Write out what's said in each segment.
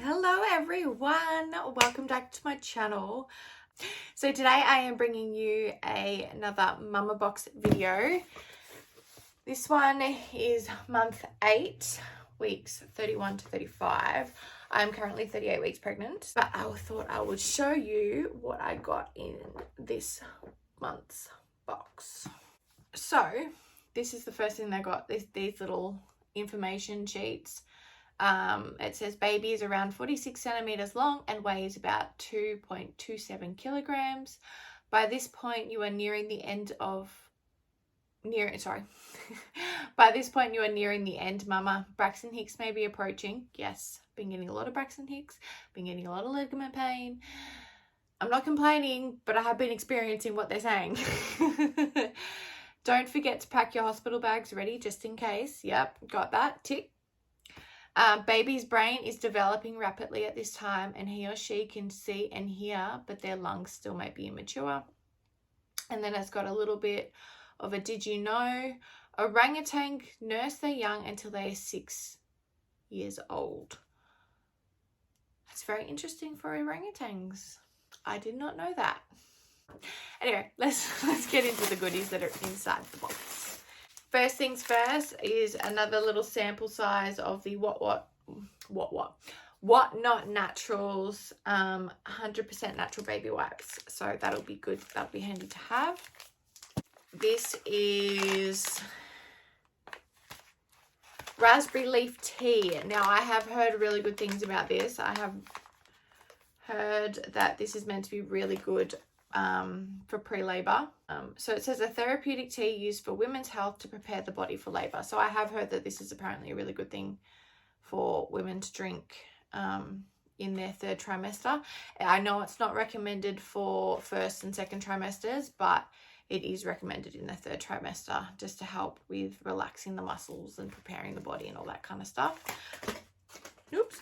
Hello everyone, welcome back to my channel. So today I am bringing you another Mamabox video. This one is month 8, weeks 31 to 35. I'm currently 38 weeks pregnant, but I thought I would show you what I got in this month's box. So this is the first thing they got, these little information sheets. It says baby is around 46 centimeters long and weighs about 2.27 kilograms. By this point, you are nearing the end, mama. Braxton Hicks may be approaching. Yes, been getting a lot of Braxton Hicks, been getting a lot of ligament pain. I'm not complaining, but I have been experiencing what they're saying. Don't forget to pack your hospital bags ready just in case. Yep, got that. Tick. Baby's brain is developing rapidly at this time and he or she can see and hear, but their lungs still might be immature. And then it's got a little bit of a did you know. Orangutan nurse their young until they are 6 years old. That's very interesting for orangutans. I did not know that. Anyway, let's get into the goodies that are inside the box. First things first is another little sample size of the What Not Naturals 100% natural baby wipes. So that'll be good. That'll be handy to have. This is raspberry leaf tea. Now I have heard really good things about this. I have heard that this is meant to be really good for pre-labor. So it says a therapeutic tea used for women's health to prepare the body for labor. So I have heard that this is apparently a really good thing for women to drink in their 3rd trimester. I know it's not recommended for 1st and 2nd trimesters, but it is recommended in the 3rd trimester just to help with relaxing the muscles and preparing the body and all that kind of stuff. Oops.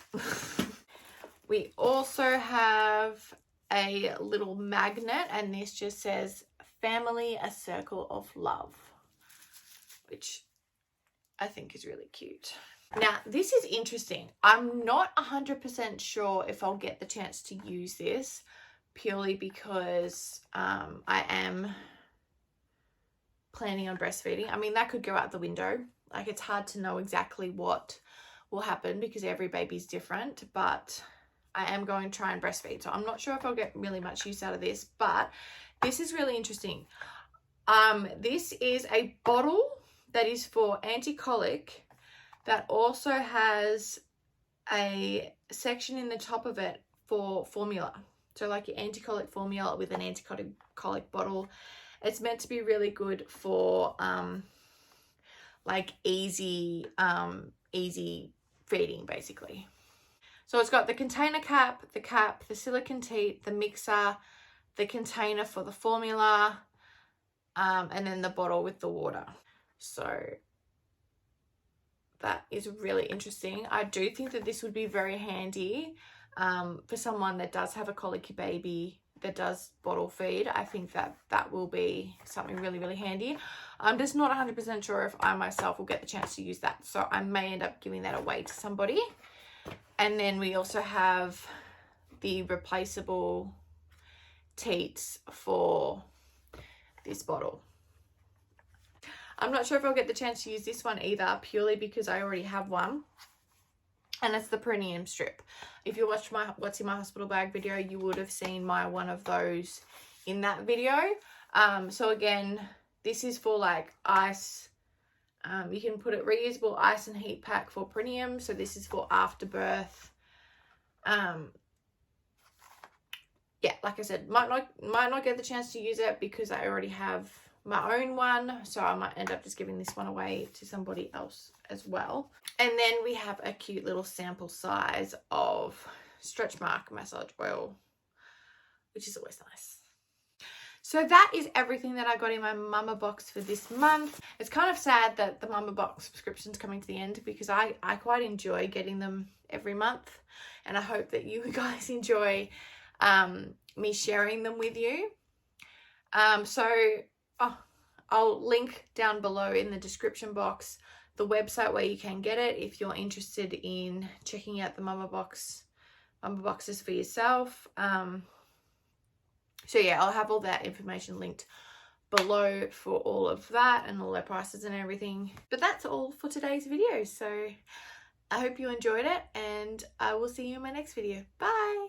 We also have a little magnet, and this just says family, a circle of love, which I think is really cute. Now this is interesting. I'm not 100% sure if I'll get the chance to use this, purely because I am planning on breastfeeding. I mean, that could go out the window. Like, it's hard to know exactly what will happen because every baby's different, but I am going to try and breastfeed. So I'm not sure if I'll get really much use out of this, but this is really interesting. This is a bottle that is for anti-colic that also has a section in the top of it for formula. So like your anti-colic formula with an anti-colic bottle. It's meant to be really good for like easy feeding basically. So it's got the container cap, the silicone teat, the mixer, the container for the formula, and then the bottle with the water. So that is really interesting. I do think that this would be very handy for someone that does have a colicky baby that does bottle feed. I think that will be something really, really handy. I'm just not 100% sure if I myself will get the chance to use that. So I may end up giving that away to somebody. And then we also have the replaceable teats for this bottle. I'm not sure if I'll get the chance to use this one either, purely because I already have one. And it's the perineum strip. If you watched my What's in My Hospital Bag video, you would have seen one of those in that video. So again, this is for like ice. You can put it reusable ice and heat pack for perineum. So this is for afterbirth. Yeah, like I said, might not get the chance to use it because I already have my own one. So I might end up just giving this one away to somebody else as well. And then we have a cute little sample size of stretch mark massage oil, which is always nice. So that is everything that I got in my Mamabox for this month. It's kind of sad that the Mamabox subscription's coming to the end because I quite enjoy getting them every month. And I hope that you guys enjoy me sharing them with you. I'll link down below in the description box the website where you can get it if you're interested in checking out the Mamabox boxes for yourself. So yeah, I'll have all that information linked below for all of that and all their prices and everything. But that's all for today's video. So I hope you enjoyed it, and I will see you in my next video. Bye.